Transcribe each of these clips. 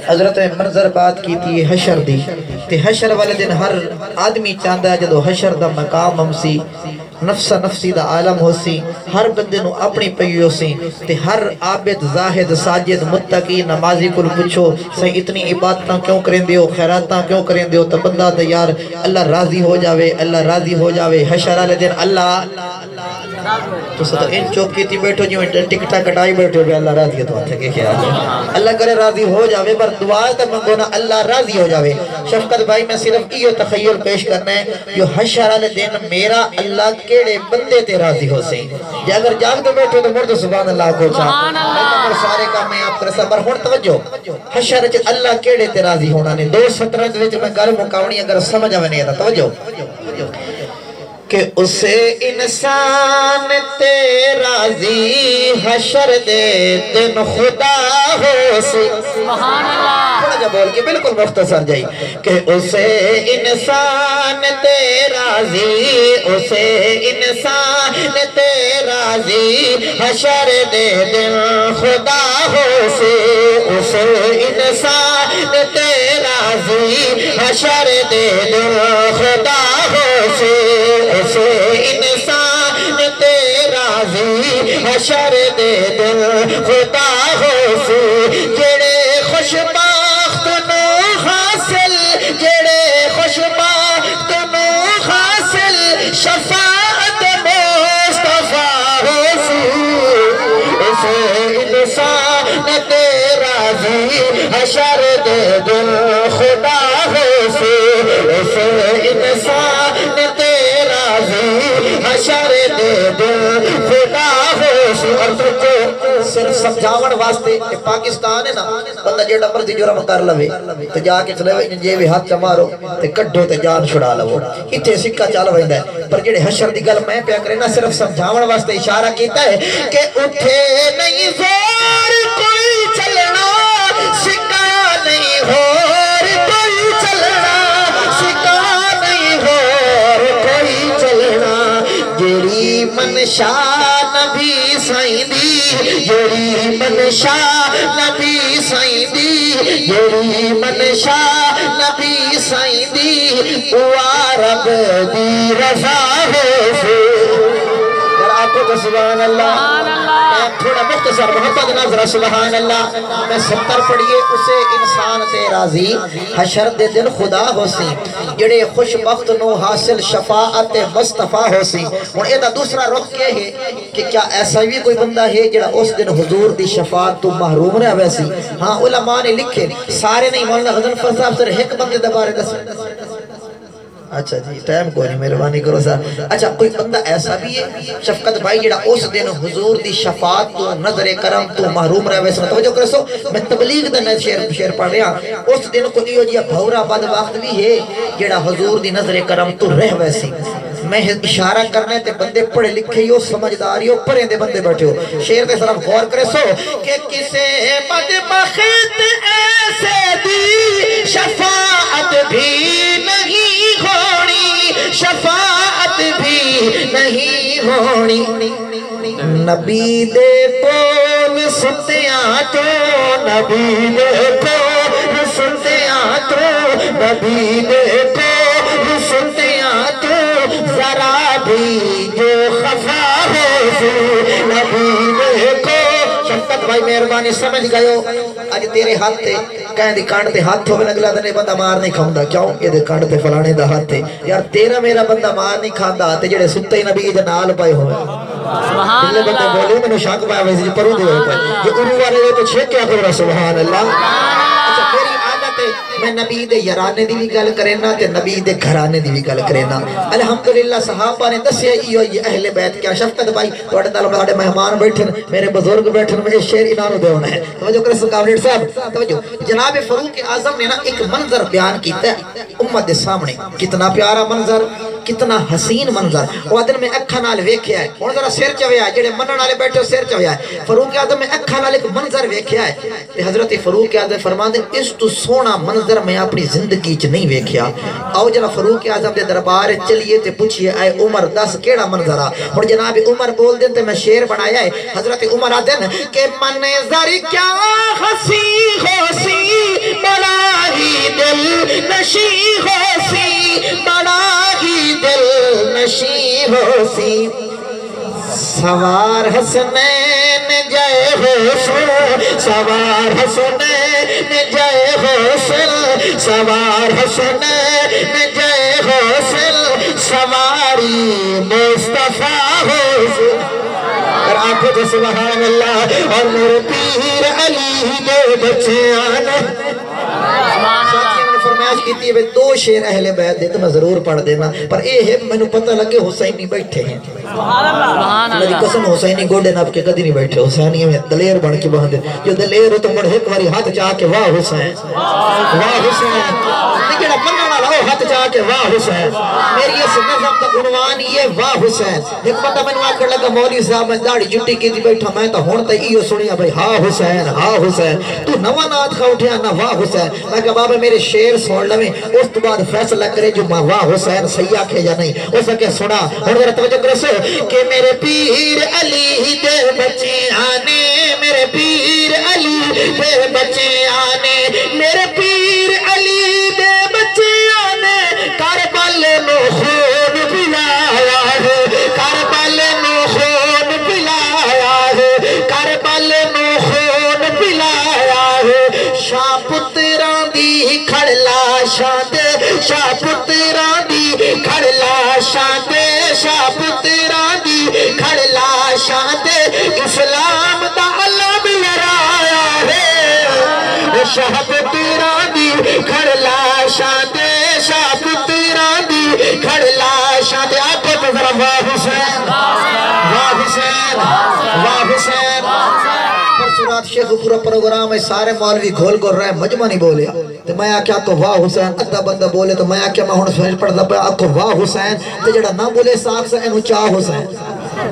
حضرت منظر بات کی تھی حشر دی تے حشر والے دن ہر آدمی چاہتا ہے جدو حشر دا مقام ہم سی نفسا نفسی دا عالم ہو سی ہر بندے نو اپنی پئی ہو سی تے ہر عابد زاہد ساجد متقی نمازی کو پوچھو سی اتنی عبادتاں کیوں کریں دیو خیراتاں کیوں کریں دیو تو بندہ دا یار اللہ راضی ہو جاوے اللہ راضی ہو جاوے حشر والے دن اللہ تو ستا ان چوپ کی تھی بیٹھو جو ٹکٹا کٹائی بیٹھو بھی اللہ راضی ہے تو آتا کہ کیا اللہ کرے راضی ہو جاوے پر دعا تا منگو نا اللہ راضی ہو جاوے شفقت بھائی میں صرف یہ تخیل پیش کرنا ہے جو حشر والے دن میرا اللہ کیڑے بندے تے راضی ہو سی یا اگر جاگ دے بیٹھو تو مرد سبحان اللہ کو چاہ میں سارے کام میں آپ کرسا پر ہون توجہ حشر چ اللہ کیڑے تے راضی ہونا نے 2:17 وچ میں گل مکاونی اگر سمجھ آوے نہیں آتا توجہ کہ اسے انسان تے راضی حشر دے دن خدا ہو سی سبحان اللہ تھوڑا جا بول کے بالکل مختصر جائی کہ اسے انسان تے راضی اسے انسان تے راضی حشر دے دن خدا ہو سی اسے انسان تے راضی حشر دے دن خدا ہو سی اسے انسان تے راضی حشر دے دل خدا ہو سی جڑے خوش بخت نو حاصل جڑے خوش بخت نو حاصل شفاعت مصطفیٰ ہو سی اسے انسان تے راضی حشر دے دل خدا ہو سی اسے انسان تے حشر دے دل خدا ہو سی اور تو صرف سمجھاون واسطے کہ پاکستان ہے نا بندہ جیڑا مرضی جرم کر لوے تو جا کے چلے وے جے بھی ہاتھ چمارو تے کڈو تے جان چھڑا لو ایتھے سکہ چل ویندا ہے پر جڑے حشر دی گل میں پیا کرے نا صرف سمجھاون واسطے اشارہ کیتا ہے کہ اٹھے نہیں زور کوئی چلنا سکہ نہیں ہور کوئی چلنا سکہ نہیں ہور کوئی چلنا جیڑی منشا نبی سائیں دی جیڑی منشا نبی سائیں دی جیڑی منشا نبی سائیں دی رب دی رضا ہو سی آپ کو تو سبحان اللہ تھوڑا مختصر محبت نظر سبحان اللہ میں 70 پڑھئے اسے انسان تے راضی حشر دے دل خدا ہو سی جڑے خوش بخت نو حاصل شفاعت مصطفیٰ ہو سی اور ایدہ دوسرا رخ کیا ہے کہ کیا ایسا بھی کوئی بندہ ہے جڑا اس دن حضور دی شفاعت تو محروم رہا ویسی ہاں علماء نے لکھے سارے نہیں مولانا غضنفر صاحب سر ایک بندے دبارے دس اچھا جی ٹائم کوئی نہیں مہربانی کرو سر اچھا کوئی بندہ ایسا بھی ہے شفقت بھائی جڑا اس دن حضور دی شفاعت تو نظر کرم تو محروم رہے ویسا توجہ کرسو میں تبلیغ دن شیر پڑھ رہا اس دن کو دیو جی بھورا بد وقت بھی ہے جڑا حضور دی نظر کرم تو رہ ویسی میں اشارہ کرنے تے بندے پڑھے لکھے ہو سمجھداری ہو پریں دے بندے بیٹھے ہو شیر دے طرف غور کرے سو کہ کسے بدبخت ایسے دی شفاعت بھی نہیں ہونی شفاعت بھی نہیں ہونی نبی دے کول ستیاں تو نبی دے کول ستیاں تو نبی دے کول ستیاں تو ذرا بھی جو خفا ہو سی نبی دے کول شفقت بھائی مہربانی سمجھ گئے ہو آج تیرے ہاتھ تے کہیں دی کانڈ تے ہاتھ ہوئے نگلا دنے بندہ مار نہیں کھاؤں دا کیوں یہ دے کانڈ تے فلانے دا ہاتھ تے یار تیرا میرا بندہ مار نہیں کھاندہ تے جڑے ستے نبی جنال پائے ہوئے جلے بندے بولے میں نے شاک پایا ویسے پرو دے ہوئے پائے یہ انہوں والے تو چھے کیا پھر سبحان اللہ اچھا میری عادت ہے میں نبی دے یرانے دی بھی گل کرینا تے نبی دے گھرانے دی بھی گل کرینا الحمدللہ صحابہ نے دسیا یہ اہل بیت کیا شفقت بھائی توڑے تعلق بڑے مہمان بیٹھن میرے بزرگ بیٹھن میں شیر انہوں دے ہونا ہے توجہ کرے سکاونیٹ صاحب توجہ جناب فاروق اعظم نے نا ایک منظر بیان کیتا ہے امت دے سامنے کتنا پیارا منظر کتنا حسین منظر وہ دن میں اکھا نال ویکھیا ہے اور ذرا سر چویا ہے جڑے منن والے بیٹھے سر چویا ہے فاروق اعظم میں اکھا نال ایک منظر ویکھیا ہے تے حضرت فاروق اعظم فرماندے اس تو سونا منظر میں اپنی زندگی چ نہیں ویکھیا آؤ جناب فاروق اعظم دے دربار چلیے تے پوچھئے اے عمر دس کیڑا منظر آ اور جناب عمر بول دیں تے میں شعر بنایا ہے حضرت عمر آدن کہ منظر کیا حسین ہو سی نشی ہو سی بڑا ہی دل نشی ہو سی سوار حسنین جائے حسن سوار حسنین جائے حسن سوار حسنین جائے حسن سواری مصطفیٰ حسن اور آنکھوں تو سبحان اللہ اور میرے پیر علی دے بچے آنے فرمائش کیتی ہے دو شیر اہل بیت دے تو میں ضرور پڑھ دینا پر اے ہے میں نے پتہ لگے حسینی بیٹھے ہیں میری قسم حسینی گوڑے ناب کے قدی نہیں بیٹھے حسینی میں دلیر بن کے باندھے جو دلیر ہو تو مڑ ایک باری ہاتھ چاہ کے واہ حسین واہ حسین نکڑا پنگا لاؤ ہاتھ چاہ کے واہ حسین میری اس نظم کا عنوان یہ واہ حسین ایک بندہ میں نے آکر لگا مولوی صاحب میں داڑھی جٹی کی تھی بیٹھا میں تو ہونتا ایو سنیا بھائی ہاں حسین تو نوہ نات کھا اٹھیا نہ واہ حسین میں کہا بابا میرے شیر سوڑ لویں اس تو بعد فیصلہ کرے جو واہ حسین سیاہ کھے یا نہیں اس کے سنا اور ذرا توجہ کرو سے کہ میرے پیر علی دے بچے آنے میرے پیر علی دے بچے آنے میرے پیر علی دے بچے آنے کربل نو خون پلایا ہے کربل نو خون پلایا ہے کربل نو خون پلایا ہے شاہ پتران دی کھڑلا شاندے شاہ پتران دی کھڑلا شاندے شاہ پتران دی کھڑلا شاندے اسلام دا علم لہرایا ہے شاہ پتران دی کھڑلا شاندے شاہ پتران دی کھڑلا شاندے آپ کو ذرا واہ حسین واہ حسین واہ حسین پرسورات شیخ پورا پروگرام ہے سارے مولوی کھول کر رہے مجمع نہیں بولیا تو میں آکیا کو واہ حسین ادھا بندہ بولے تو میں آکیا میں ہون سوچ پڑھتا پہ آپ کو واہ حسین تو جڑا نہ بولے ساکھ سے انہوں چاہ حسین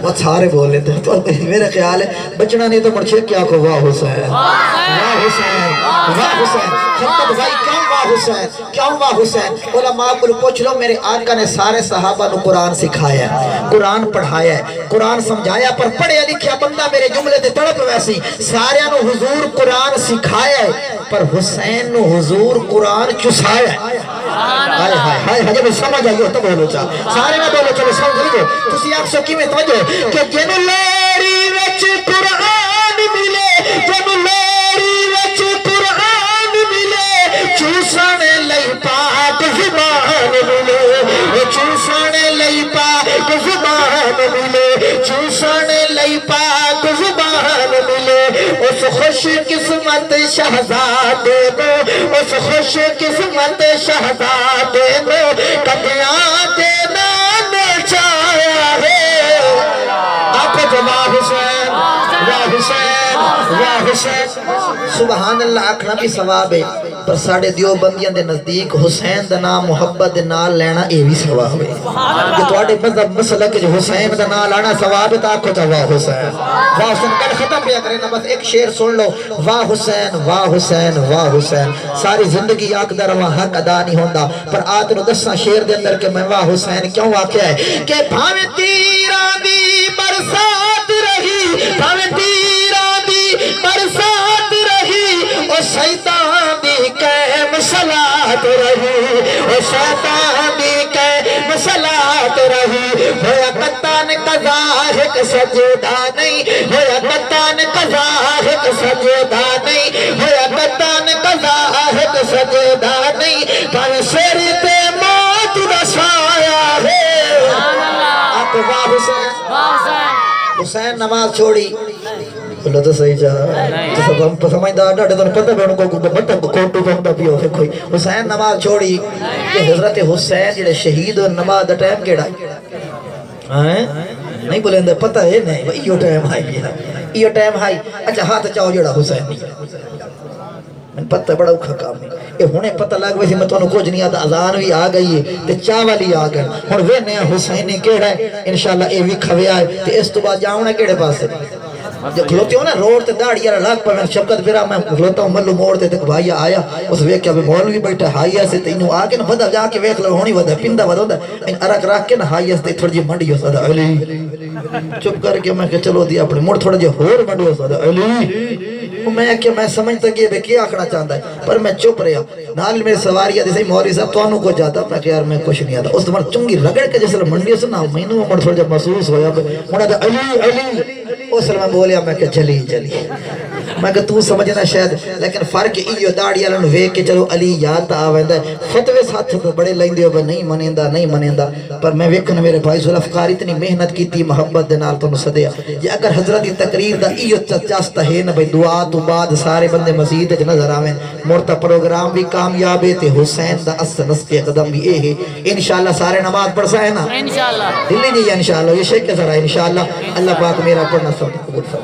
بہت سارے بولے تھے تو میرے خیال ہے بچنا نہیں تو مرچے کیا کو واہ حسین واہ حسین واہ حسین خطب بھائی کیوں واہ حسین کیوں واہ حسین علماء کو پوچھ لو میرے آقا نے سارے صحابہ نو قرآن سکھایا ہے قرآن پڑھایا ہے قرآن سمجھایا پر پڑھے لکھیا بندہ میرے جملے دے تڑپ ویسی سارے نو حضور قرآن سکھایا ہے پر حسین نو حضور قرآن چسایا ہے ہائے ہائے ہائے جب سمجھ آئیو تو بولو چاہ سارے نہ بولو چلو سمجھ لیجو تسی آپ سو کی میں توجہ کہ جنو لیری وچ قرآن ملے جنو لیری وچ قرآن ملے چوسانے لئی پاک زبان ملے چوسانے لئی پاک زبان ملے چوسانے لئی پاک زبان ملے اس خوش قسمت شہزادے کو اس خوش قسمت شہزادے کو کدیاں دینا نچایا ہے آپ کو واہ حسین واہ حسین واہ حسین سبحان اللہ آکھنا بھی ثواب ہے پر ساڑھے دیو بندیاں دے نزدیک حسین دا نام محبت دے نال لینا اے بھی ثواب ہے کہ توڑے مذہب مسلک جو حسین دا نال آنا ثواب ہے تا آکھو تا واہ حسین واہ حسین کل ختم پیا کریں نا بس ایک شیر سن لو واہ حسین واہ حسین واہ حسین ساری زندگی آکھ در وہاں حق ادا نہیں ہوندہ پر آت نو دساں شیر دے اندر کہ میں واہ حسین کیوں واقع ہے کہ بھاویں تیران دی برسات رہی بھاویں تیران دی برسات رہی او شیطان دی قیم صلات رہی او شیطان دی قیم صلات رہی ہویا قطان قضا ایک سجدہ نہیں ہویا قطان قضا ایک سجدہ نہیں ہویا قطان قضا ایک سجدہ نہیں پر سر تے موت رسایا ہے آپ واہ حسین حسین نماز چھوڑی بولو تو صحیح چاہا تو سب ہم سمجھدار ڈاڑے تو پتہ بھی انہوں کو بطن کو کونٹو پہنٹا بھی ہوئے کوئی حسین نماز چھوڑی کہ حضرت حسین جڑے شہید و نماز دا ٹائم کیڑا نہیں بولے اندر پتہ ہے نہیں ایو ٹائم آئی گیا ایو ٹائم آئی اچھا ہاتھ چاہو جڑا حسین نہیں میں پتہ بڑا اوکھا کام نہیں یہ ہونے پتہ لگ ویسی میں تو انہوں کچھ نہیں آتا اذان بھی آگئی ہے تے چاوالی آگئے اور وہ نیا حسینی کیڑا ہے انشاءاللہ اے بھی کھوے آئے تے اس تو بعد جاؤنا کیڑے پاس سے جب کھلوتے ہو نا روڈ تے داڑی یارا لاکھ پر میں شبکت پھرا میں کھلوتا ہوں ملو موڑ تے تک بھائی آیا اس ویک کیا بھی مولوی بیٹھا ہائیا سے تے انہوں آگے نا ودا جا کے ویک لو ہونی ودا پندہ ودا ہوتا ان عرق راک کے نا ہائیا سے تھوڑی جی منڈی ہو سادا علی چپ کر کے میں کہ چلو دیا اپنے موڑ تھوڑا جی ہور منڈی ہو سادا علی میں کہ میں سمجھتا کہ بے کیا آکھنا چاہتا ہے پر میں چپ رہا نال میرے سواریہ دیسے مولوی صاحب تو آنو کو جاتا میں کہ یار میں کچھ نہیں آتا اس دمار چنگی رگڑ کے جیسے منڈی سنا مینوں میں تھوڑا جب محسوس ہویا منا تھا علی علی اس میں بولیا میں کہ چلی چلی میں کہ تو سمجھنا شاید لیکن فرق ایو داڑی والوں ویکھ کے چلو علی یاد آوندا ہے فتوی ساتھ تو بڑے لیندے ہو نہیں منیندا پر میں ویکھن میرے بھائی ذوالفقار اتنی محنت کیتی محبت دے نال تانوں سدیا جے اگر حضرت دی تقریر دا ایو چاستہ ہے نا بھئی دعا تو بعد سارے بندے مسجد وچ نظر آویں مرتا پروگرام بھی کامیاب ہے تے حسین دا نس کے قدم بھی اے ہے انشاءاللہ سارے نماز پڑھ سائے نا انشاءاللہ دلی جی انشاءاللہ یہ شیخ کے ذرا انشاءاللہ اللہ پاک میرا پڑھنا سب قبول فرمائے